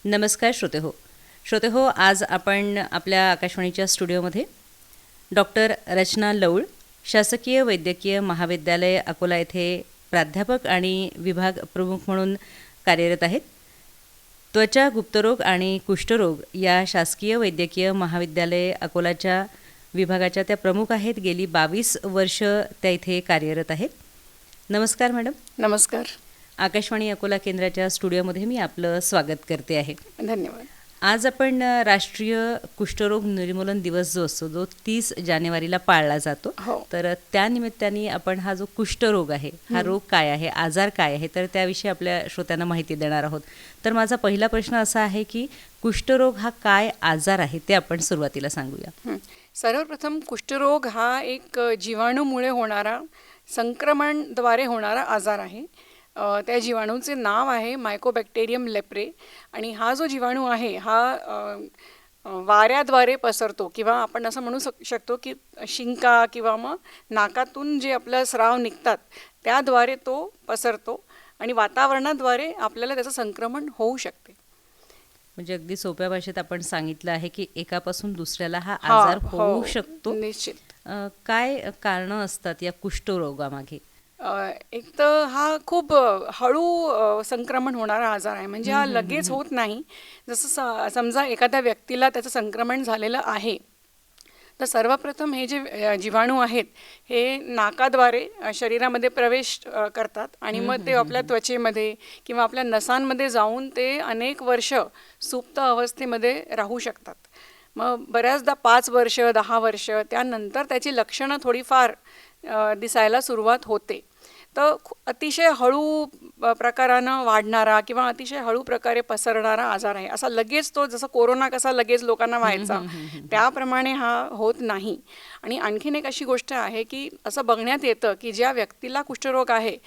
नमस्कार श्रोते हो, आज आपण आपल्या आकाशवाणीच्या स्टुडिओमध्ये डॉक्टर रचना लौळ, शासकीय वैद्यकीय महाविद्यालय अकोला येथे प्राध्यापक आणि विभाग प्रमुख म्हणून कार्यरत आहेत. त्वचा गुप्तरोग आणि कुष्ठरोग या शासकीय वैद्यकीय महाविद्यालय अकोलाच्या विभागाच्या त्या प्रमुख आहेत. गेली 22 वर्ष त्या इथे कार्यरत आहेत. नमस्कार मॅडम. नमस्कार. आकाशवाणी अकोला केंद्राच्या स्टुडिओमध्ये मी आपलं स्वागत करते आहे. धन्यवाद. आज आपण राष्ट्रीय कुष्ठरोग निर्मूलन दिवस जो असतो जो 30 जानेवारीला पाळला जातो, तर त्यानिमित्ताने आपण हा जो कुष्ठरोग आहे, हा रोग काय आहे, आजार काय आहे, तर त्याविषयी आपल्या श्रोत्यांना माहिती देणार आहोत. तर माझा पहिला प्रश्न असा आहे की कुष्ठरोग हा काय आजार आहे ते आपण सुरुवातीला सांगूया. सर्वप्रथम कुष्ठरोग हा एक जीवाणूमुळे होणारा, संक्रमणद्वारे होणारा आजार आहे. त्या जीवाणूचे नाव आहे मायकोबॅक्टेरियम लेप्रे आणि हा जो जीवाणू आहे हा वाऱ्याद्वारे पसरतो किंवा आपण असं म्हणू शकतो की शिंका किंवा मग नाकातून जे आपलं स्राव निघतात त्याद्वारे तो पसरतो आणि वातावरणाद्वारे आपल्याला त्याचं संक्रमण होऊ शकते. म्हणजे अगदी सोप्या भाषेत आपण सांगितलं आहे की एकापासून दुसऱ्याला हा आजार होऊ शकतो. निश्चित. काय कारणं असतात या कुष्ठरोगामागे? एक तर हा खूप हळू संक्रमण होणारा आजार आहे. म्हणजे हा लगेच होत नाही. जसं समजा एखाद्या व्यक्तीला त्याचं संक्रमण झालेलं आहे तर सर्वप्रथम हे जे जीवाणू आहेत हे नाकाद्वारे शरीरामध्ये प्रवेश करतात आणि मग ते आपल्या त्वचेमध्ये किंवा आपल्या नसांमध्ये जाऊन ते अनेक वर्ष सुप्त अवस्थेमध्ये राहू शकतात. मग बऱ्याचदा 5 वर्ष 10 वर्ष त्यानंतर त्याची लक्षणं थोडीफार दिसायला सुरुवात होते. तर अतिशय हळू प्रकारानं वाढणारा किंवा अतिशय हळू प्रकारे पसरणारा आजार आहे. असा लगेच तो, जसं कोरोना कसा लगेच लोकांना व्हायचा त्याप्रमाणे हा होत नाही. आणि आणखीन एक अशी गोष्ट आहे की असं बघण्यात येतं की ज्या व्यक्तीला कुष्ठरोग आहे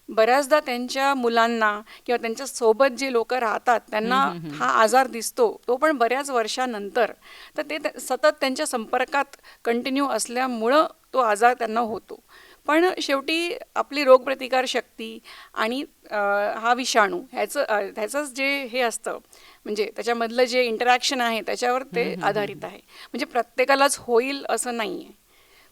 बऱ्याचदा त्यांच्या मुलांना किंवा त्यांच्या सोबत जे लोक राहतात त्यांना हा आजार दिसतो, तो पण बऱ्याच वर्षानंतर. तर ते सतत त्यांच्या संपर्कात कंटिन्यू असल्यामुळं तो आजार त्यांना होतो. पण शेवटी आपली रोगप्रतिकार शक्ती आणि हा विषाणू ह्याचंच जे हे असतं म्हणजे त्याच्यामधलं जे इंटरॅक्शन आहे त्याच्यावर ते आधारित आहे. म्हणजे प्रत्येकालाच होईल असं नाही आहे.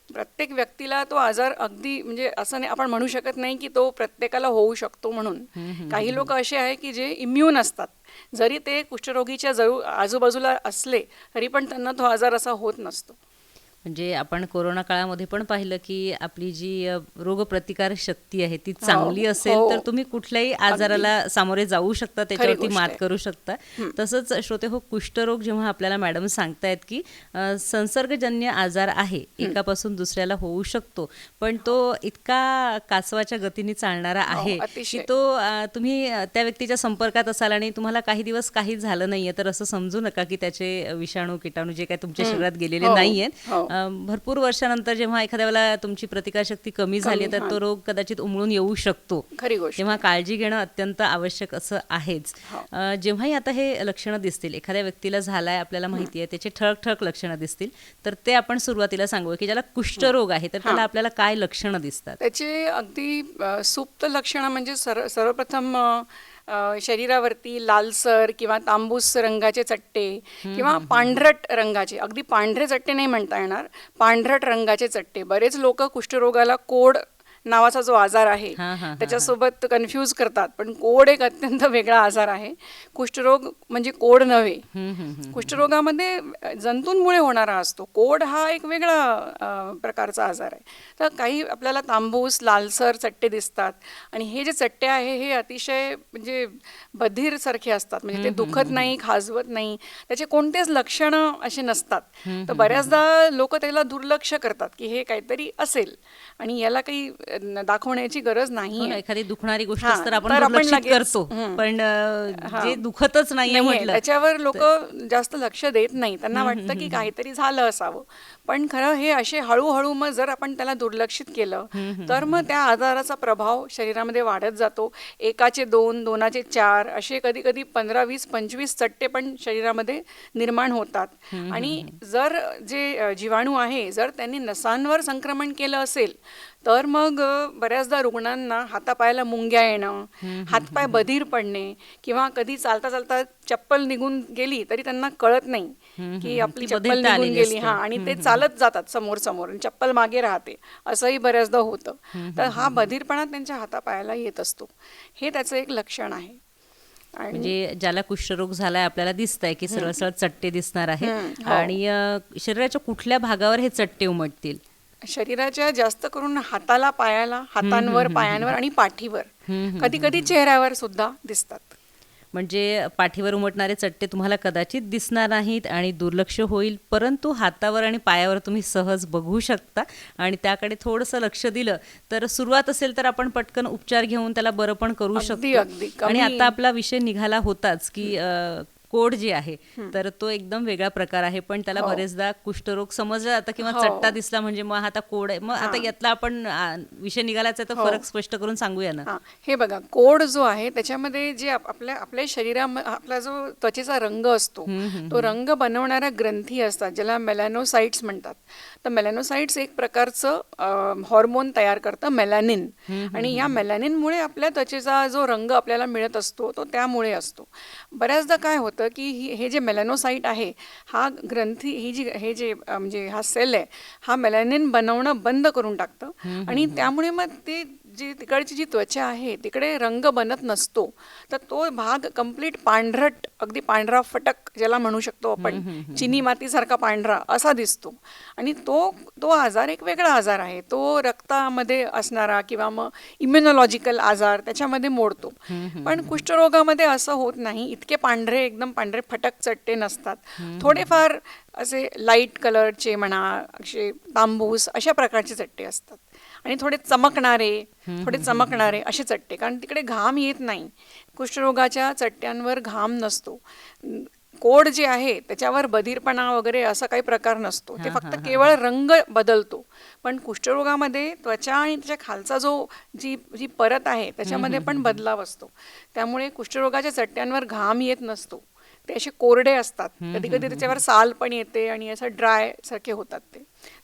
प्रत्येक व्यक्तीला तो आजार अगदी म्हणजे असं नाही, आपण म्हणू शकत नाही की तो प्रत्येकाला होऊ शकतो म्हणून. काही लोक असे आहे की जे इम्यून असतात, जरी ते कुष्ठरोगीच्या आजूबाजूला असले तरी पण त्यांना तो आजार असा होत नसतो. म्हणजे आपण कोरोना काळामध्ये पण पाहिलं की आपली जी रोगप्रतिकार शक्ती आहे ती चांगली असेल तर तुम्ही कुठल्याही आजाराला सामोरे जाऊ शकता, त्याच्यावरती मात करू शकता. तसंच श्रोते हो, कुष्ठरोग जेव्हा आपल्याला मॅडम सांगतायत की संसर्गजन्य आजार आहे, एकापासून दुसऱ्याला होऊ शकतो, पण तो इतका कासवाच्या गतीने चालणारा आहे की तो तुम्ही त्या व्यक्तीच्या संपर्कात असाल आणि तुम्हाला काही दिवस काही झालं नाहीये तर असं समजू नका की त्याचे विषाणू किटाणू जे काय तुमच्या शरीरात गेलेले नाहीयेत. भरपूर वर्षानंतर जेव्हा एखाद्या वेळेला तुमची प्रतिकारशक्ती कमी झाली तर तो रोग कदाचित उमळून येऊ शकतो. तेव्हा काळजी घेणं अत्यंत आवश्यक असं आहेच. जेव्हाही आता हे लक्षणं दिसतील, एखाद्या व्यक्तीला झालाय आपल्याला माहिती आहे, त्याचे ठळक ठळक लक्षणं दिसतील, तर ते आपण सुरुवातीला सांगू की ज्याला कुष्ठरोग आहे तर त्याला आपल्याला काय लक्षणं दिसतात. त्याचे अगदी सुप्त लक्षणं म्हणजे सर्वप्रथम शरीरावरती लालसर किंवा तांबूस रंगाचे चट्टे किंवा पांढरट रंगाचे, अगदी पांढरे चट्टे नाही म्हणता येणार, पांढरट रंगाचे चट्टे. बरेच लोक कुष्ठरोगाला कोड नावाचा जो आजार आहे त्याच्यासोबत कन्फ्यूज करतात, पण कोड एक अत्यंत वेगळा आजार आहे. कुष्ठरोग म्हणजे कोड नव्हे. कुष्ठरोगामध्ये जंतूंमुळे होणारा असतो. कोड हा एक वेगळा प्रकारचा आजार आहे. तर काही आपल्याला तांबूस लालसर चट्टे दिसतात आणि हे जे चट्टे आहे हे अतिशय म्हणजे बधीर सारखे असतात. म्हणजे ते दुखत नाही, खाजवत नाही, त्याचे कोणतेच लक्षणं असे नसतात. तर बऱ्याचदा लोक त्याला दुर्लक्ष करतात की हे काहीतरी असेल आणि याला काही दाखवण्याची गरज नाही. एखादी दुखणारी गोष्ट तर आपण दुर्लक्षित करतो, पण जे दुखतच नाहीये म्हटलं त्याच्यावर लोक जास्त लक्ष देत नाही. त्यांना वाटतं की काहीतरी झालं असावं, पण खरं हे असे हळूहळू मग जर आपण त्याला दुर्लक्षित केलं तर मग त्या आजाराचा प्रभाव शरीरामध्ये वाढत जातो. एकाचे 2, 2चे 4 असे कधी कधी 15, 20, 25 चट्टे पण शरीरामध्ये निर्माण होतात. आणि जर जे जीवाणू आहे जर त्यांनी नसांवर संक्रमण केलं असेल तर मग बऱ्याचदा रुग्णांना हातापायाला मुंग्या येणं, हातपाय बधीर पडणे, किंवा कधी चालता चालता चप्पल निघून गेली तरी त्यांना कळत नाही की आपली ती चप्पल बधिरता निघून आलेली गेली, असते. आणि ते चालत जातात समोर समोर आणि चप्पल मागे राहते, असंही बऱ्याचदा होतं. तर हा बधीरपणा त्यांच्या हातापायाला येत असतो, हे त्याचं एक लक्षण आहे. आणि म्हणजे ज्याला कुष्ठरोग झालाय आपल्याला दिसतंय की सरळ सरळ चट्टे दिसणार आहेत. हो. आणि शरीराच्या कुठल्या भागावर हे चट्टे उमटतील? शरीराच्या जास्त करून हाताला, पायाला, हातांवर, पायांवर आणि पाठीवर, कधी कधी चेहऱ्यावर सुद्धा दिसतात. म्हणजे पाठीवर उमटणारे चट्टे तुम्हाला कदाचित दिसणार नाहीत आणि दुर्लक्ष होईल, परंतु हातावर आणि पायावर तुम्ही सहज बघू शकता. आणि त्याकडे थोडंसं लक्ष दिलं तर सुरुवात असेल तर आपण पटकन उपचार घेऊन त्याला बरं पण करू अगदी, शकतो. अगदी. आणि आता आपला विषय निघाला होताच की कोड जे आहे तर तो एकदम वेगळा प्रकार आहे, पण त्याला बरेचदा कुष्ठरोग समजला जातं किंवा चट्टा दिसला म्हणजे मग आता कोड आहे. मग आता यातला आपण विषय निघालाच आहे तर फरक स्पष्ट करून सांगूया ना. हे बघा, कोड जो आहे त्याच्यामध्ये जे आपल्या आपला जो त्वचेचा रंग असतो, तो रंग बनवणाऱ्या ग्रंथी असतात, ज्याला मेलॅनोसाइट्स म्हणतात. तर मेलॅनोसाइट्स एक प्रकारचं हॉर्मोन तयार करतं, मेलॅनिन. आणि या मेलॅनिनमुळे आपल्या त्वचेचा जो रंग आपल्याला मिळत असतो तो त्यामुळे असतो. बऱ्याचदा काय होतं की हे जे मेलॅनोसाइट आहे, हा ग्रंथी, हे जे म्हणजे हा सेल आहे, हा मेलॅनिन बनवणं बंद करून टाकतं. आणि त्यामुळे मग ते तिकडची जी त्वचा आहे तिकडे रंग बनत नसतो. तर तो भाग कम्प्लीट पांढरट, अगदी पांढरा फटक ज्याला म्हणू शकतो आपण, चिनी मातीसारखा पांढरा असा दिसतो. आणि तो आजार एक वेगळा आजार आहे, तो रक्तामध्ये असणारा किंवा मग इम्युनॉलॉजिकल आजार त्याच्यामध्ये मोडतो. पण कुष्ठरोगामध्ये असं होत नाही, इतके पांढरे, एकदम पांढरे फटक चट्टे नसतात. थोडेफार असे लाईट कलरचे म्हणा, असे तांबूस अशा प्रकारचे चट्टे असतात. आणि थोडे चमकणारे असे चट्टे, कारण तिकडे घाम येत नाही. कुष्ठरोगाच्या चट्ट्यांवर घाम नसतो. कोड जे आहे त्याच्यावर बधीरपणा वगैरे असा काही प्रकार नसतो, ते फक्त केवळ रंग बदलतो. पण कुष्ठरोगामध्ये त्वचा आणि त्याच्या खालचा जी परत आहे त्याच्यामध्ये पण बदलाव असतो. त्यामुळे कुष्ठरोगाच्या चट्ट्यांवर घाम येत नसतो, ते असे कोरडे असतात. कधी कधी त्याच्यावर साल पण येते आणि असं ड्राय सारखे होतात ते.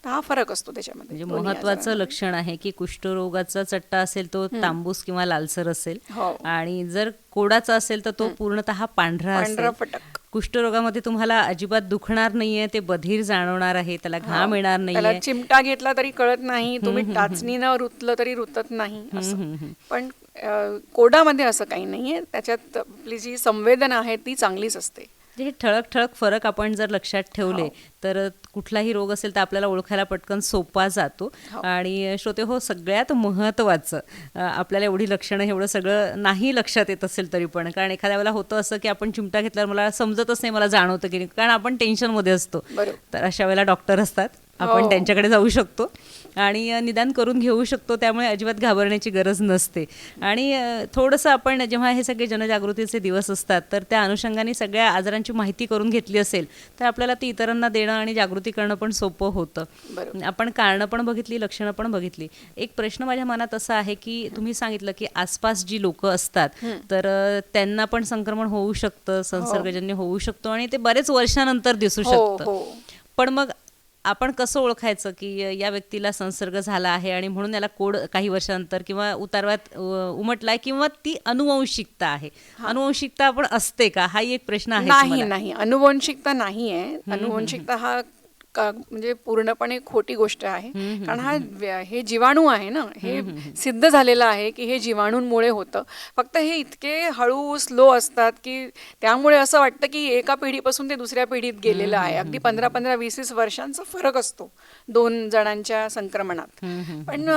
तर हा फरक असतो त्याच्यामध्ये. म्हणजे महत्वाचं लक्षण आहे की कुष्ठरोगाचा चट्टा असेल तो तांबूस किंवा लालसर असेल, आणि जर कोडाचा असेल तर तो पूर्णतः पांढरा असेल. कुष्ठरोगामध्ये तुम्हाला अजिबात दुखणार नाहीये, ते बधीर जाणवणार आहे, त्याला घाम येणार नाहीये, चिमटा घेतला तरी कळत नाही, तुम्ही टाचणीनं रुतलं तरी रुतत नाही असं. पण कोडामध्ये असं काही नाहीये, त्याच्यात आपली जी संवेदना आहे ती चांगलीच असते. हे ठळक ठळक फरक आपण जर लक्षात ठेवले तर कुठलाही रोग असेल तर आपल्याला ओळखायला पटकन सोपा जातो. आणि श्रोते हो, सगळ्यात महत्त्वाचं आपल्याला एवढी लक्षणं एवढं सगळं नाही लक्षात येत असेल तरी पण, कारण एखाद्या वेळेला होतं असं की आपण चिमटा घेतल्यावर मला समजतच नाही, मला जाणवतं की नाही, कारण आपण टेन्शनमध्ये असतो. तर अशा वेळेला डॉक्टर असतात, आपण त्यांच्याकडे जाऊ शकतो आणि निदान करून घेऊ शकतो. त्यामुळे अजिबात घाबरण्याची गरज नसते. आणि थोडंसं आपण जेव्हा हे सगळे जनजागृतीचे दिवस असतात तर त्या अनुषंगाने सगळ्या आजारांची माहिती करून घेतली असेल तर आपल्याला ती इतरांना देणं आणि जागृती करणं पण सोपं होतं. आपण कारणं पण बघितली, लक्षणं पण बघितली. एक प्रश्न माझ्या मनात असा आहे की तुम्ही सांगितलं की आसपास जी लोक असतात तर त्यांना पण संक्रमण होऊ शकतं, संसर्गजन्य होऊ शकतो आणि ते बरेच वर्षानंतर दिसू शकतं. पण मग आपण कसं ओळखायचं की या व्यक्तीला संसर्ग झाला आहे आणि म्हणून याला कोड काही वर्षानंतर किंवा उतारवयात उमटलाय, किंवा ती अनुवंशिकता आहे? अनुवंशिकता आपण असते का, हाही एक प्रश्न आहे. नाही, अनुवंशिकता नाही आहे. अनुवंशिकता हा म्हणजे पूर्णपणे खोटी गोष्ट आहे. कारण हे जीवाणू आहे ना, हे सिद्ध झालेलं आहे की हे जीवाणूंमुळे होतं. फक्त हे इतके हळू, स्लो असतात की त्यामुळे असं वाटतं की एका पिढीपासून ते दुसऱ्या पिढीत गेलेलं आहे. अगदी 15-15, 20-20 वर्षांचा फरक असतो 2 जणांच्या संक्रमणात. पण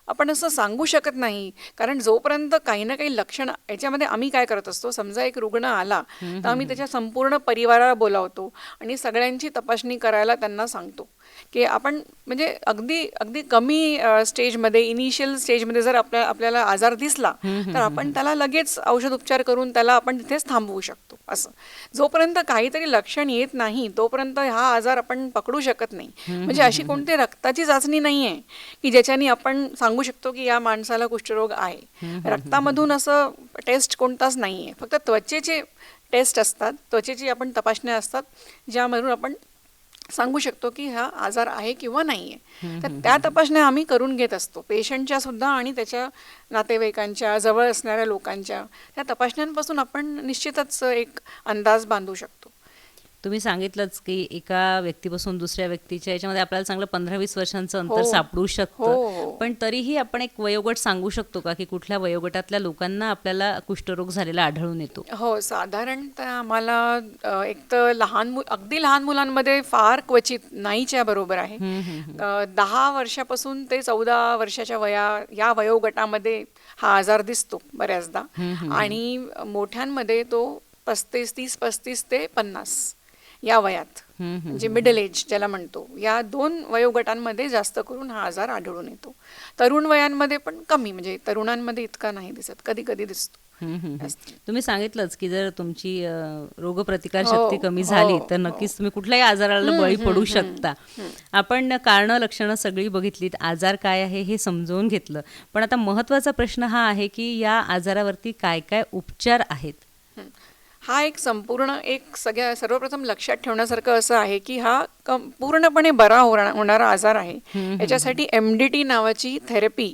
आपण असं सांगू शकत नाही, कारण जोपर्यंत काही ना काही लक्षण याच्यामध्ये आम्ही काय करत असतो, समजा एक रुग्ण आला तर आम्ही त्याच्या संपूर्ण परिवाराला बोलावतो आणि सगळ्यांची तपासणी करायला त्यांना सांगतो की आपण म्हणजे अगदी कमी स्टेजमध्ये, इनिशियल स्टेजमध्ये जर आपल्याला आजार दिसला तर आपण त्याला लगेच औषध उपचार करून त्याला आपण तिथेच थांबवू शकतो. असं जोपर्यंत काहीतरी लक्षण येत नाही तोपर्यंत हा आजार आपण पकडू शकत नाही. म्हणजे अशी कोणती रक्ताची चाचणी नाही आहे की ज्याच्याने आपण सांगू शकतो की या माणसाला कुष्ठरोग आहे. रक्तामधून असं टेस्ट कोणताच नाही आहे, फक्त त्वचेचे टेस्ट असतात, त्वचेची आपण तपासण्या असतात ज्यामधून आपण सांगू शकतो की हा आजार आहे किंवा नाही आहे. तर त्या तपासण्या आम्ही करून घेत असतो पेशंटच्या सुद्धा आणि त्याच्या नातेवाईकांच्या, जवळ असणाऱ्या लोकांच्या. त्या तपासण्यांपासून आपण निश्चितच एक अंदाज बांधू शकतो. तुम्ही सांगितलंच की एका व्यक्तीपासून दुसऱ्या व्यक्तीच्या याच्यामध्ये आपल्याला चांगलं 15-20 वर्षांचं अंतर हो. सापडू हो, शकतं. हो. पण तरीही आपण एक वयोगट सांगू शकतो का की कुठल्या वयोगटातल्या लोकांना आपल्याला कुष्ठरोग झालेला आढळून येतो? हो, साधारणतः आम्हाला एक तर अगदी लहान मुलांमध्ये फार क्वचित, नाहीच्या बरोबर आहे. 10 वर्षापासून ते 14 वर्षाच्या या वयोगटामध्ये हा आजार दिसतो बऱ्याचदा. आणि मोठ्यांमध्ये तो 30-35 ते 50 या वयात, म्हणजे मिडल एज ज्याला म्हणतो, या 2 वयोगटांमध्ये जास्त करून हा आजार आढळून येतो. तरुण वयांमध्ये पण कमी, म्हणजे तरुणांमध्ये इतका नाही दिसत, कधी कधी दिसतो. तुम्ही सांगितलंच की जर तुमची रोगप्रतिकार हो, शक्ती कमी झाली हो, तर नक्कीच तुम्ही कुठल्याही आजाराला बळी पडू शकता. आपण कारणं लक्षणं सगळी बघितलीत, आजार काय आहे हे समजून घेतलं. पण आता महत्त्वाचा प्रश्न हा आहे की या आजारावरती काय काय उपचार आहेत? हा एक संपूर्ण सर्वप्रथम लक्षात ठेवण्यासारखं असं आहे की हा पूर्णपणे बरा होणारा आजार आहे. याच्यासाठी MDT नावाची थेरपी,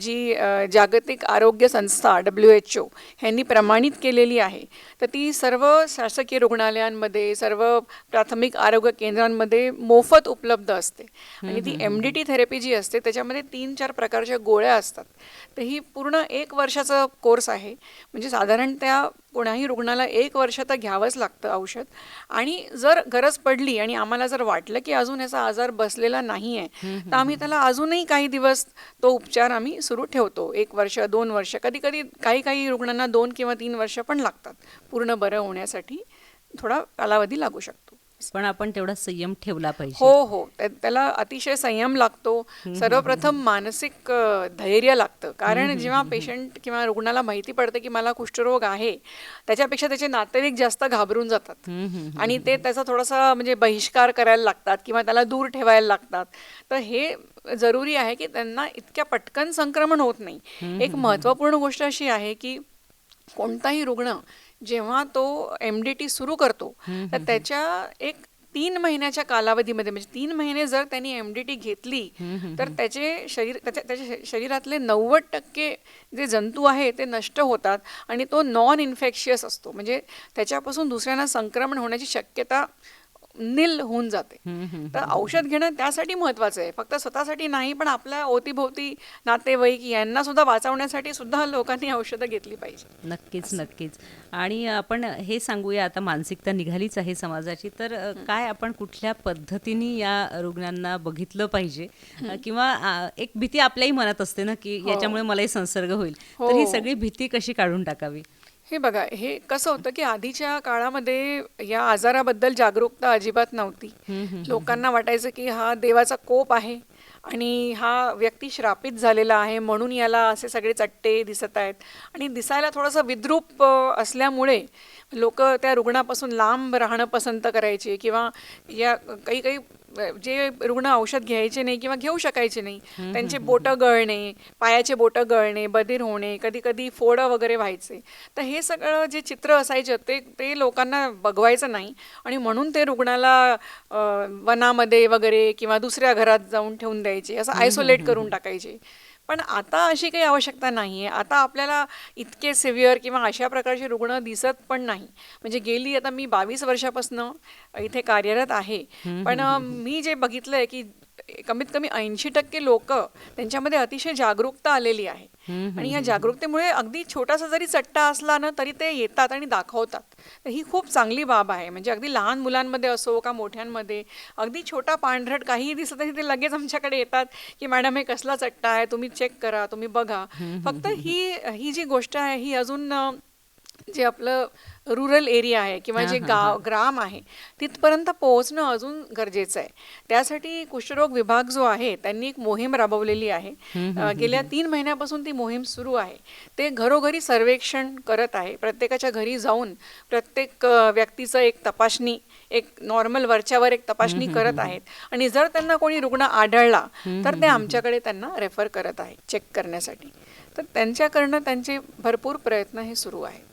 जी जागतिक आरोग्य संस्था WHO ह्यांनी प्रमाणित केलेली आहे. तर ती सर्व शासकीय रुग्णालयांमध्ये, सर्व प्राथमिक आरोग्य केंद्रांमध्ये मोफत उपलब्ध असते. आणि ती MDT थेरपी जी असते त्याच्यामध्ये 3-4 प्रकारच्या गोळ्या असतात. तर ही पूर्ण 1 वर्षाचा कोर्स आहे. म्हणजे साधारण त्या कोणाही रुग्णाला 1 वर्ष तर घ्यावंच लागतं औषध. आणि जर गरज पडली आणि आम्हाला जर वाटलं की अजून याचा आजार बसलेला नाही आहे, तर आम्ही त्याला अजूनही काही दिवस तो उपचार आम्ही सुरू ठेवतो. 1 वर्ष, 2 वर्ष, कधी कधी काही रुग्णांना 2 किंवा 3 वर्ष पण लागतात पूर्ण बरं होण्यासाठी. थोडा कालावधी लागू शकतो. पण आपण तेवढा संयम ठेवला पाहिजे. हो हो, त्याला अतिशय संयम लागतो. सर्वप्रथम मानसिक धैर्य लागतं. कारण जेव्हा पेशंट किंवा रुग्णाला माहिती पडते की मला कुष्ठरोग आहे, त्याच्यापेक्षा त्याचे नातेवाईक जास्त घाबरून जातात आणि ते त्याचा थोडासा म्हणजे बहिष्कार करायला लागतात किंवा त्याला दूर ठेवायला लागतात. तर हे जरुरी आहे की त्यांना इतक्या पटकन संक्रमण होत नाही. एक महत्त्वपूर्ण गोष्ट अशी आहे की कोणताही रुग्ण जेव्हा तो MDT सुरू करतो, तर त्याच्या एक 3 महिन्याच्या कालावधीमध्ये, म्हणजे 3 महिने जर त्यांनी MDT घेतली, तर त्याच्या शरीरातले 90% जे जंतू आहे ते नष्ट होतात आणि तो नॉन इन्फेक्शियस असतो. म्हणजे त्याच्यापासून दुसऱ्यांना संक्रमण होण्याची शक्यता निल होऊन जाते. तर औषध घेणं त्यासाठी महत्वाचं आहे, फक्त स्वतःसाठी नाही, पण आपल्या अवतीभोवती नातेवाईक यांना सुद्धा वाचवण्यासाठी सुद्धा लोकांनी औषधं घेतली पाहिजे. नक्कीच नक्कीच. आणि आपण हे सांगूया, आता मानसिकता निघालीच आहे समाजाची, तर काय आपण कुठल्या पद्धतीने या रुग्णांना बघितलं पाहिजे? किंवा एक भीती आपल्याही मनात असते ना की याच्यामुळे मलाही संसर्ग होईल, तर ही सगळी भीती कशी काढून टाकावी? हे बघा, हे कसं होतं की आधीच्या काळामध्ये या आजाराबद्दल जागरूकता अजिबात नव्हती. लोकांना वाटायचं की हा देवाचा कोप आहे आणि हा व्यक्ती श्रापित झालेला आहे, म्हणून याला असे सगळे चट्टे दिसत आहेत. आणि दिसायला थोडंसं विद्रूप असल्यामुळे लोक त्या रुग्णापासून लांब राहणं पसंत करायचे. किंवा या काही जे रुग्ण औषध घ्यायचे नाही किंवा घेऊ शकायचे नाही, त्यांचे बोटं गळणे, पायाचे बोटं गळणे, बधीर होणे, कधी कधी फोडं वगैरे व्हायचे. तर हे सगळं जे चित्र असायचं ते लोकांना बघवायचं नाही आणि म्हणून ते रुग्णाला वनामध्ये वगैरे किंवा दुसऱ्या घरात जाऊन ठेवून द्यायचे, असं आयसोलेट करून टाकायचे. पण आता अशी काही आवश्यकता नाही आहे. आता आपल्याला इतके सिव्हिअर किंवा अशा प्रकारचे रुग्ण दिसत पण नाही. म्हणजे गेली आता मी 22 वर्षापासून इथे कार्यरत आहे, पण मी जे बघितलं आहे की कमीत कमी 80% लोक त्यांच्यामध्ये अतिशय जागरूकता आलेली आहे. आणि या जागरूकतेमुळे अगदी छोटासा जरी चट्टा असला ना तरी ते येतात आणि दाखवतात. तर ही खूप चांगली बाब आहे. म्हणजे अगदी लहान मुलांमध्ये असो का मोठ्यांमध्ये, अगदी छोटा पांढरट काहीही दिसत आहे ते लगेच आमच्याकडे येतात की मॅडम हे कसला चट्टा आहे, तुम्ही चेक करा, तुम्ही बघा. फक्त ही जी गोष्ट आहे ही अजून जे आपलं रुरल एरिया आहे किंवा जे ग्राम आहे तिथपर्यंत पोहोचणं अजून गरजेचं आहे. त्यासाठी कुष्ठरोग विभाग जो आहे त्यांनी एक मोहीम राबवलेली आहे. गेल्या 3 महिन्यापासून ती मोहीम सुरू आहे. ते घरोघरी सर्वेक्षण करत आहे. प्रत्येकाच्या घरी जाऊन प्रत्येक व्यक्तीचं एक तपासणी, एक नॉर्मल वरच्यावर एक तपासणी करत आहेत. आणि जर त्यांना कोणी रुग्ण आढळला तर ते आमच्याकडे त्यांना रेफर करत आहेत चेक करण्यासाठी. तर त्यांच्याकडनं त्यांचे भरपूर प्रयत्न हे सुरू आहेत.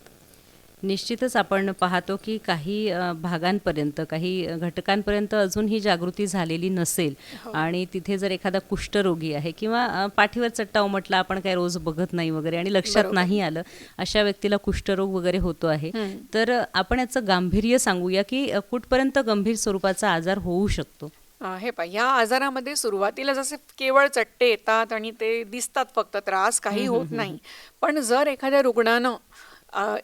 निश्चितच आपण पाहतो की काही भागांपर्यंत, काही घटकांपर्यंत अजून ही जागृती झालेली नसेल आणि तिथे जर एखादा कुष्ठरोगी आहे किंवा पाठीवर चट्टा उमटला, आपण काय रोज बघत नाही वगैरे आणि लक्षात नाही आलं, अशा व्यक्तीला कुष्ठरोग वगैरे होतो आहे, तर आपण याचं गांभीर्य सांगूया की कुठपर्यंत गंभीर स्वरूपाचा आजार होऊ शकतो. हे पहा, या आजारामध्ये सुरुवातीला जसे केवळ चट्टे येतात आणि ते दिसतात, फक्त त्रास काही होत नाही. पण जर एखाद्या रुग्णानं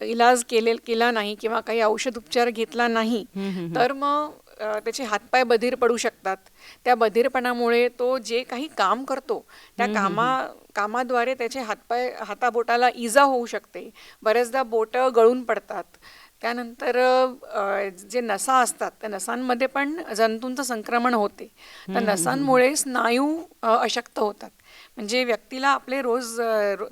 इलाज केला नाही किंवा काही औषध उपचार घेतला नाही, तर मग त्याचे हातपाय बधीर पडू शकतात. त्या बधीरपणामुळे तो जे काही काम करतो त्या कामाद्वारे त्याचे हाताबोटाला इजा होऊ शकते. बऱ्याचदा बोटं गळून पडतात. त्यानंतर जे नसा असतात त्या नसांमध्ये पण जंतूंचं संक्रमण होते. तर नसांमुळे स्नायू अशक्त होतात. म्हणजे व्यक्तीला आपले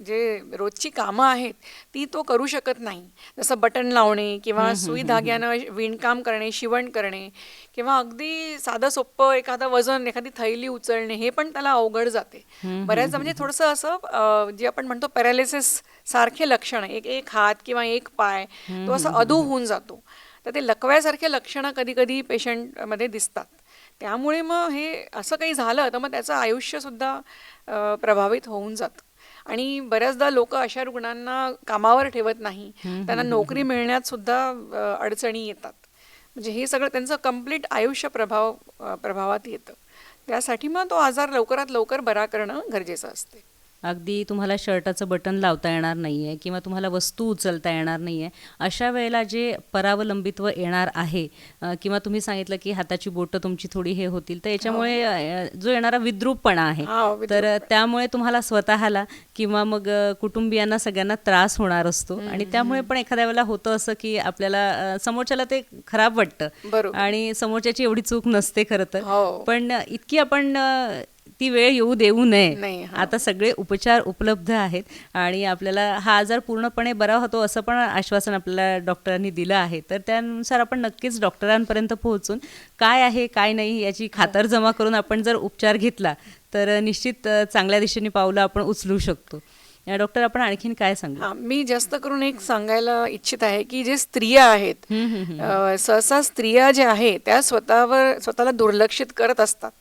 जे रोजची कामं आहेत ती तो करू शकत नाही. जसं बटन लावणे किंवा सुई धाग्यानं विणकाम करणे, शिवण करणे किंवा अगदी साधं सोपं एखादं वजन, एखादी थैली उचलणे, हे पण त्याला अवघड जाते. बऱ्याचदा म्हणजे थोडंसं असं जे आपण म्हणतो पॅरालिसिस सारखे लक्षण, एक हात किंवा एक पाय तो असं अधू होऊन जातो. तर ते लकव्यासारखे लक्षणं कधी कधी पेशंटमध्ये दिसतात. त्यामुळे मग हे असं काही झालं तर मग त्याचं आयुष्यसुद्धा प्रभावित होऊन जातं. आणि बऱ्याचदा लोक अशा रुग्णांना कामावर ठेवत नाही, त्यांना नोकरी मिळण्यात सुद्धा अडचणी येतात. म्हणजे हे सगळं त्यांचं कंप्लीट आयुष्य प्रभावात येतं. त्यासाठी मग तो आजार लवकरात लवकर बरा करणं गरजेचं असते. अगदी तुम्हाला शर्टाचं बटन लावता येणार नाही आहे किंवा तुम्हाला वस्तू उचलता येणार नाही आहे, अशा वेळेला जे परावलंबित्व येणार आहे किंवा तुम्ही सांगितलं की हाताची बोटं तुमची थोडी हे होतील, तर याच्यामुळे जो येणारा विद्रूपपणा आहे, तर त्यामुळे तुम्हाला स्वतःला किंवा मग कुटुंबियांना सगळ्यांना त्रास होणार असतो. आणि त्यामुळे पण एखाद्या वेळेला होतं असं की आपल्याला समोरच्याला ते खराब वाटतं आणि समोरच्याची एवढी चूक नसते खरं तर, पण इतकी आपण ती वेळ येऊ देऊ नये. आता सगळे उपचार उपलब्ध आहेत आणि आपल्याला हा आजार पूर्णपणे बरा होतो असं पण आश्वासन आपल्याला डॉक्टरांनी दिलं आहे. तर त्यानुसार आपण नक्कीच डॉक्टरांपर्यंत पोहोचून काय आहे काय नाही याची खातरजमा करून आपण जर उपचार घेतला तर निश्चित चांगल्या दिशेने पावलं आपण उचलू शकतो. डॉक्टर, आपण आणखीन काय सांगू? मी जास्त करून एक सांगायला इच्छित आहे की जे स्त्रिया आहेत, सहसा स्त्रिया ज्या आहेत त्या स्वतःला दुर्लक्षित करत असतात.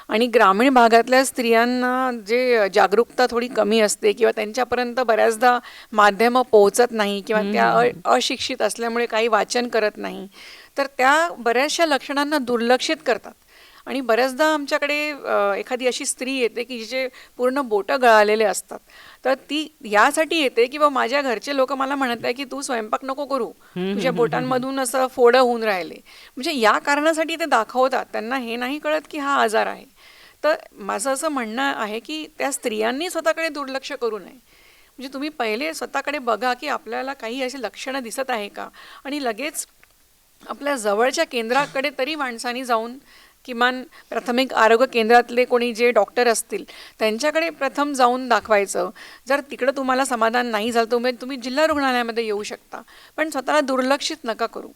आणि ग्रामीण भागातल्या स्त्रियांना जे जागरूकता थोडी कमी असते किंवा त्यांच्यापर्यंत बऱ्याचदा माध्यमं पोहोचत नाही किंवा त्या अशिक्षित असल्यामुळे काही वाचन करत नाही, तर त्या बऱ्याचशा लक्षणांना दुर्लक्षित करतात. आणि बऱ्याचदा आमच्याकडे एखादी अशी स्त्री येते की जिचे पूर्ण बोटं गळालेले असतात, तर ती यासाठी येते की माझ्या घरचे लोक मला म्हणत आहे की तू स्वयंपाक नको करू, तुझ्या बोटांमधून असं फोडं होऊन राहिले. म्हणजे या कारणासाठी ते दाखवतात. त्यांना हे नाही कळत की हा आजार आहे. तर माझं असं म्हणणं आहे की त्या स्त्रियांनी स्वतःकडे दुर्लक्ष करू नये. म्हणजे तुम्ही पहिले स्वतःकडे बघा की आपल्याला काही अशी लक्षणं दिसत आहे का, आणि लगेच आपल्या जवळच्या केंद्राकडे तरी माणसांनी जाऊन, किमान प्राथमिक आरोग्य केंद्रातले कोणी जे डॉक्टर असतील त्यांच्याकडे प्रथम जाऊन दाखवायचं. जर तिकडं तुम्हाला समाधान नाही झालं तर तुम्ही जिल्हा रुग्णालयामध्ये येऊ शकता, पण स्वतःला दुर्लक्षित नका करू.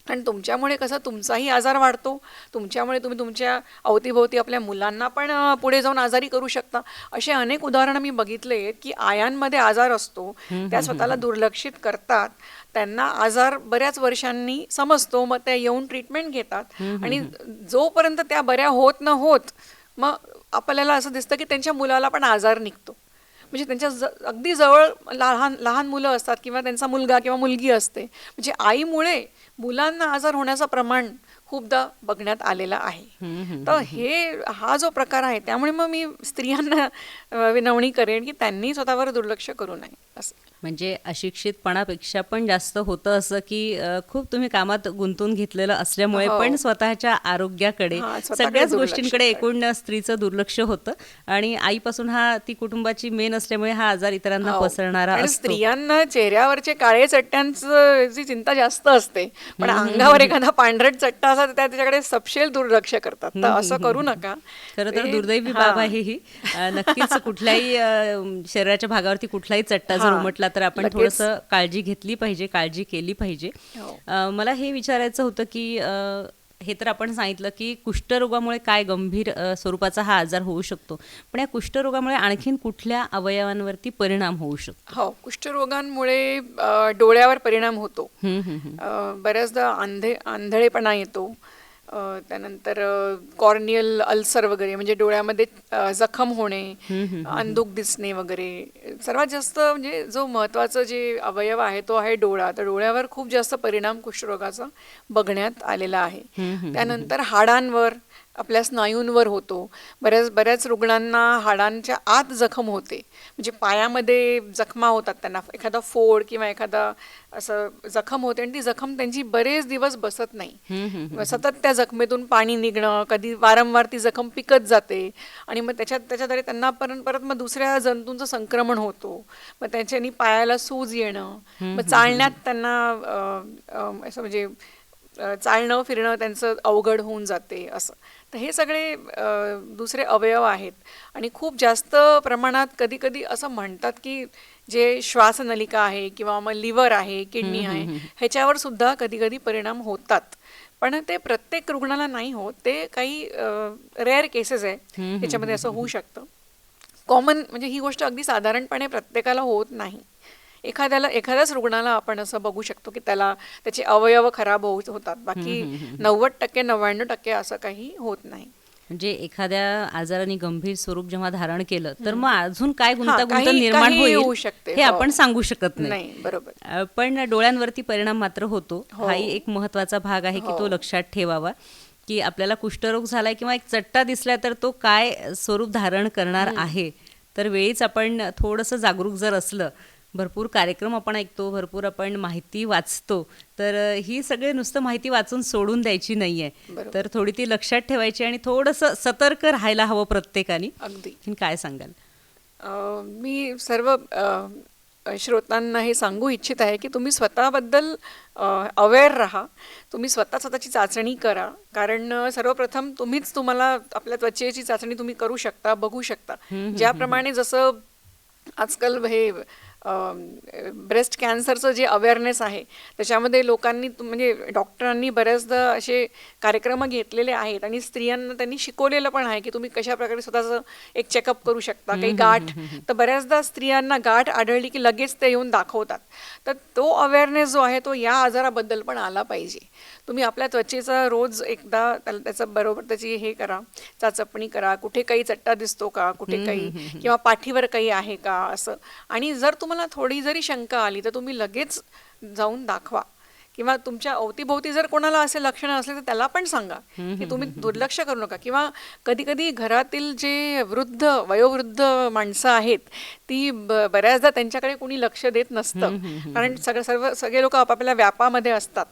आणि तुमच्यामुळे कसं तुमचाही आजार वाढतो, तुमच्यामुळे तुम्ही तुमच्या अवतीभोवती आपल्या मुलांना पण पुढे जाऊन आजारी करू शकता. असे अनेक उदाहरणं मी बघितले आहेत की आयांमध्ये आजार असतो, त्या स्वतःला दुर्लक्षित करतात, त्यांना आजार बऱ्याच वर्षांनी समजतो, मग त्या येऊन ट्रीटमेंट घेतात आणि जोपर्यंत त्या बऱ्या होत न होत मग आपल्याला असं दिसतं की त्यांच्या मुलाला पण आजार निघतो. म्हणजे त्यांच्या अगदी जवळ लहान मुलं असतात किंवा त्यांचा मुलगा किंवा मुलगी असते, म्हणजे आईमुळे मुलांना आजार होण्याचं प्रमाण खूपदा बघण्यात आलेला आहे. तर हा जो प्रकार आहे, त्यामुळे मग मी स्त्रियांना विनवणी करेन की त्यांनी स्वतःवर दुर्लक्ष करू नये. असं म्हणजे अशिक्षितपणापेक्षा पण जास्त होतं असं की खूप तुम्ही कामात गुंतून घेतलेलं असल्यामुळे पण स्वतःच्या आरोग्याकडे, सगळ्याच गोष्टींकडे एकूण स्त्रीचं दुर्लक्ष होतं आणि आईपासून ती कुटुंबाची मेन असल्यामुळे हा आजार इतरांना पसरणारा असतो. स्त्रियांना चेहऱ्यावरचे काळे चट्ट्यांची चिंता जास्त असते, पण अंगावर एखादा पांढरट चट्टा असता त्याच्याकडे सपशेल दुर्लक्ष करतात. तर असं करू नका. खरं तर दुर्दैवी बाब आहे ही. नक्कीच कुठल्याही शरीराच्या भागावरती कुठलाही चट्टा जर उमटला तर आपण थोडंसं काळजी घेतली पाहिजे, काळजी केली पाहिजे. मला हे विचारायचं होतं की हे तर आपण सांगितलं की कुष्ठरोगामुळे काय गंभीर स्वरूपाचा हा आजार होऊ शकतो, पण या कुष्ठरोगामुळे आणखीन कुठल्या अवयवांवरती परिणाम होऊ शकतो? हो, कुष्ठरोगांमुळे डोळ्यावर परिणाम होतो. बऱ्याचदा आंधळेपणा येतो. त्यानंतर कॉर्नियल अल्सर वगैरे, म्हणजे डोळ्यामध्ये जखम होणे, अंधुक दिसणे वगैरे. सर्वात जास्त म्हणजे जो महत्त्वाचा जे अवयव आहे तो आहे डोळा. तर डोळ्यावर खूप जास्त परिणाम कुष्ठरोगाचा बघण्यात आलेला आहे. त्यानंतर हाडांवर, आपल्या स्नायूंवर होतो. बऱ्याच रुग्णांना हाडांच्या आत जखम होते, म्हणजे पायामध्ये जखमा होतात, त्यांना एखादा फोड किंवा एखादा असं जखम होते आणि ती जखम त्यांची बरेच दिवस बसत नाही. सतत त्या जखमेतून पाणी निघणं, कधी वारंवार ती जखम पिकत जाते आणि मग त्याच्याद्वारे त्यांना परत मग दुसऱ्या जंतूंचं संक्रमण होतो. मग त्याच्यानी पायाला सूज येणं, मग चालण्यात त्यांना असं म्हणजे चालणं फिरणं त्यांचं अवघड होऊन जाते असं. तर हे सगळे दुसरे अवयव आहेत. आणि खूप जास्त प्रमाणात कधी कधी असं म्हणतात की जे श्वासनलिका आहे किंवा मग लिव्हर आहे, किडनी आहे, ह्याच्यावर सुद्धा कधी कधी परिणाम होतात. पण ते प्रत्येक रुग्णाला नाही होत, ते काही रेअर केसेस आहे ह्याच्यामध्ये असं होऊ शकतं. कॉमन म्हणजे ही गोष्ट अगदी साधारणपणे प्रत्येकाला होत नाही. एखाद्याच रुग्णाला आपण असं बघू शकतो की त्याचे अवयव खराब होतात, बाकी 90% 99% असं काही होत नाही. म्हणजे एखाद्या आजाराने गंभीर स्वरूप जेव्हा धारण केलं तर मग अजून काय गुंतागुंत काही निर्माण होऊ होईल शकते, हे हो. आपण सांगू शकत नाही. नाही, बरोबर. पण डोळ्यांवरती परिणाम मात्र होतो. हाही एक महत्वाचा भाग आहे की तो लक्षात ठेवावा की आपल्याला कुष्ठरोग झालाय किंवा एक चट्टा दिसला तर तो काय स्वरूप धारण करणार आहे. तर वेळीच आपण थोडंसं जागरूक जर असलं, भरपूर कार्यक्रम आपण ऐकतो, भरपूर आपण माहिती वाचतो, तर ही सगळे नुसतं माहिती वाचून सोडून द्यायची नाहीये, तर थोडी ती लक्षात ठेवायची आणि थोडंसं सतर्क राहायला हवं प्रत्येकाने. अगदी. काय सांगाल? मी सर्व श्रोतांना हे सांगू इच्छित आहे की तुम्ही स्वतःबद्दल अवेअर राहा. तुम्ही स्वतःची चाचणी करा, कारण सर्वप्रथम तुम्हाला आपल्या त्वचेची चाचणी तुम्ही करू शकता, बघू शकता. ज्याप्रमाणे जसं आजकाल हे ब्रेस्ट कॅन्सरचं जे अवेअरनेस आहे त्याच्यामध्ये लोकांनी म्हणजे डॉक्टरांनी बऱ्याचदा असे कार्यक्रम घेतलेले आहेत आणि स्त्रियांना त्यांनी शिकवलेलं पण आहे की तुम्ही कशा प्रकारे स्वतःचं एक चेकअप करू शकता. काही गाठ, तर बऱ्याचदा स्त्रियांना गाठ आढळली की लगेच ते येऊन दाखवतात. तर तो अवेअरनेस जो आहे तो या आजाराबद्दल पण आला पाहिजे. तुम्ही आपल्या त्वचेचा रोज एकदा त्याचं बरोबर त्याची हे करा, चाचपणी करा, कुठे काही चट्टा दिसतो का, कुठे काही किंवा पाठीवर काही आहे का असं. आणि जर तुम्हाला थोडी जरी शंका आली तर तुम्ही लगेच जाऊन दाखवा. किंवा तुमच्या अवतीभोवती जर कोणाला असे लक्षणं असले तर त्याला पण सांगा की तुम्ही दुर्लक्ष करू नका. किंवा कधी कधी घरातील जे वयोवृद्ध माणसं आहेत ती बऱ्याचदा त्यांच्याकडे कोणी लक्ष देत नसतं, कारण सगळे लोक आपापल्या व्यापामध्ये असतात.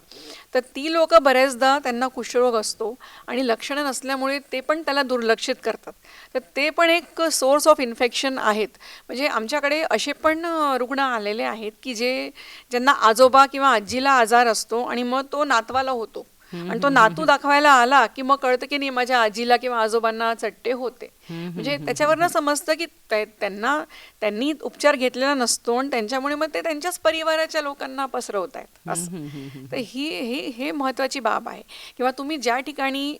तर ती लोक बऱ्याचदा त्यांना कुष्ठरोग असतो आणि लक्षणं नसल्यामुळे ते पण त्याला दुर्लक्षित करतात. तर ते पण एक सोर्स ऑफ इन्फेक्शन आहेत. म्हणजे आमच्याकडे असे पण रुग्ण आलेले आहेत की ज्यांना आजोबा किंवा आजीला आजार असतो आणि मग तो नातवाला होतो आणि तो नातू दाखवायला आला की मग कळतं की नाही माझ्या आजीला किंवा आजोबांना चट्टे होते. म्हणजे त्याच्यावरनं समजतं की त्यांनी उपचार घेतलेला नसतो आणि त्यांच्यामुळे मग ते त्यांच्याच परिवाराच्या लोकांना पसरवत आहेत असं. तर हे महत्वाची बाब आहे. किंवा तुम्ही ज्या ठिकाणी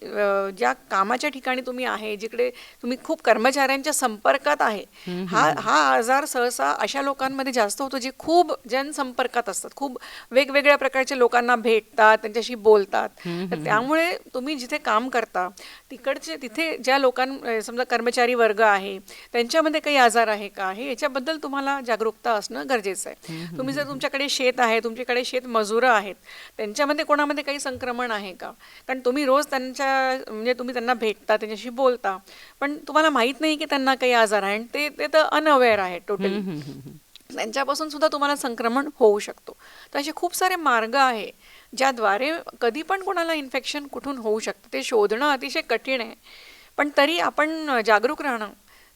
ज्या कामाच्या ठिकाणी तुम्ही आहे, जिकडे तुम्ही खूप कर्मचाऱ्यांच्या संपर्कात आहे, हा आजार सहसा अशा लोकांमध्ये जास्त होतो जे खूप जनसंपर्कात असतात, खूप वेगवेगळ्या प्रकारच्या लोकांना भेटतात, त्यांच्याशी बोलतात. तर त्यामुळे तुम्ही जिथे काम करता तिथे ज्या समजा कर्मचारी वर्ग आहे त्यांच्यामध्ये काही आजार आहे का, हे याच्याबद्दल तुम्हाला जागरूकता असणं गरजेचं आहे. तुम्ही जर तुमच्याकडे शेत आहे, तुमच्याकडे शेत मजुरं आहेत, त्यांच्यामध्ये कोणामध्ये काही संक्रमण आहे का, कारण तुम्ही रोज म्हणजे तुम्ही त्यांना भेटता, त्यांच्याशी बोलता, पण तुम्हाला माहित नाही की त्यांना काही आजार आहे आणि ते तर अनअवेअर आहे टोटली, त्यांच्यापासून सुद्धा तुम्हाला संक्रमण होऊ शकतो. तर असे खूप सारे मार्ग आहे ज्याद्वारे कधी पण कोणाला इन्फेक्शन कुठून होऊ शकतं ते शोधणं अतिशय कठीण आहे, पण तरी आपण जागरूक राहणं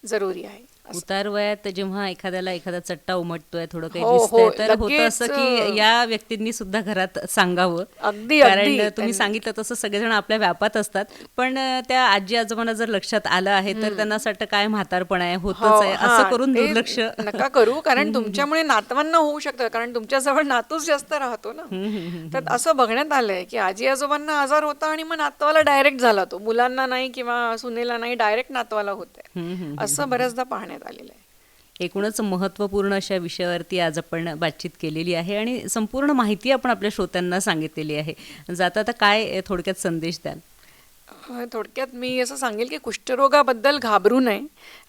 जरुरी आहे. उतार वयात जेव्हा एखाद्याला एखादा चट्टा उमटतोय, थोडं काही हो, दिसतंय, हो, तर होतं लगेच, असं की या व्यक्तींनी सुद्धा घरात सांगावं. अगदी, कारण अगदी. तुम्ही सांगितलं तसं सगळेजण आपल्या व्यापात असतात, पण त्या आजी आजोबांना जर लक्षात आलं आहे तर त्यांना असं वाटतं काय म्हातारपण आहे, हो, होतच आहे, असं हां, करून ते दुर्लक्ष. नका करू, कारण तुमच्यामुळे नातवांना होऊ शकतं, कारण तुमच्याजवळ नातूच जास्त राहतो ना. तर असं बघण्यात आलंय की आजी आजोबांना आजार होता आणि मग नातवाला डायरेक्ट झाला, तो मुलांना नाही किंवा सुनेला नाही, डायरेक्ट नातवाला होतंय, असं बऱ्याचदा पाहण्यात आलेलं आहे. एकूणच महत्त्वपूर्ण अशा विषयावरती आज आपण बातचीत केलेली आहे आणि संपूर्ण माहिती आपण आपल्या श्रोत्यांना सांगितलेली आहे. जाता आता काय थोडक्यात संदेश द्याल? थोडक्यात मी असं सांगेल की कुष्ठरोगाबद्दल घाबरू नये.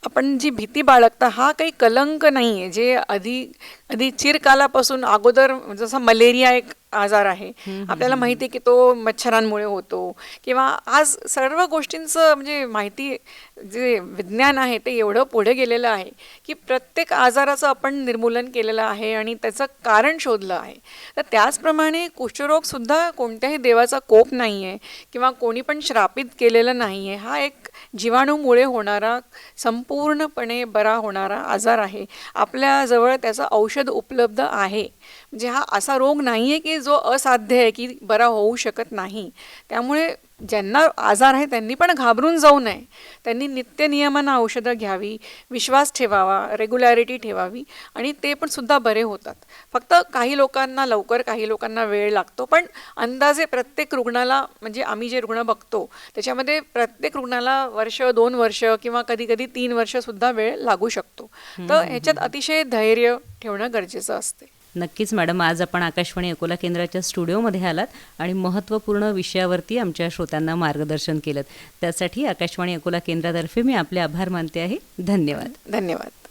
आपण जी भीती बाळगता हा काही कलंक नाही आहे, जे आधी चिरकालापासून अगोदर, जसा मलेरिया एक आजार आहे, आपल्याला माहिती आहे की तो मच्छरांमुळे होतो, किंवा आज सर्व गोष्टींचं म्हणजे माहिती, जे विज्ञान आहे ते एवढं पुढे गेलेलं आहे की प्रत्येक आजाराचं आपण निर्मूलन केलेलं आहे आणि त्याचं कारण शोधलं आहे. तर त्याचप्रमाणे कुष्ठरोगसुद्धा कोणत्याही देवाचा कोप नाही आहे किंवा कोणी पण श्रापित केलेलं नाही आहे. हा एक जीवाणूमुळे होणारा, संपूर्णपणे बरा होणारा आजार आहे. आपल्याजवळ त्याचं औषध उपलब्ध आहे. म्हणजे हा असा रोग नाही आहे की जो असाध्य आहे, की बरा होऊ शकत नाही. त्यामुळे ज्यांना आजार आहे त्यांनी पण घाबरून जाऊ नये. त्यांनी नित्यनियमानं औषधं घ्यावी, विश्वास ठेवावा, रेग्युलॅरिटी ठेवावी, आणि ते पण सुद्धा बरे होतात. फक्त काही लोकांना लवकर, काही लोकांना वेळ लागतो, पण अंदाजे प्रत्येक रुग्णाला, म्हणजे आम्ही जे रुग्ण बघतो त्याच्यामध्ये प्रत्येक रुग्णाला वर्ष, 2 वर्ष किंवा कधी कधी 3 वर्षसुद्धा वेळ लागू शकतो. तर ह्याच्यात अतिशय धैर्य ठेवणं गरजेचं असते. नक्कीच मॅडम, आज आपण आकाशवाणी अकोला केंद्राच्या स्टुडिओमध्ये आलात आणि महत्त्वपूर्ण विषयावरती आमच्या श्रोत्यांना मार्गदर्शन केलं. त्यासाठी आकाशवाणी अकोला केंद्रातर्फे मी आपले आभार मानते आहे. धन्यवाद. धन्यवाद.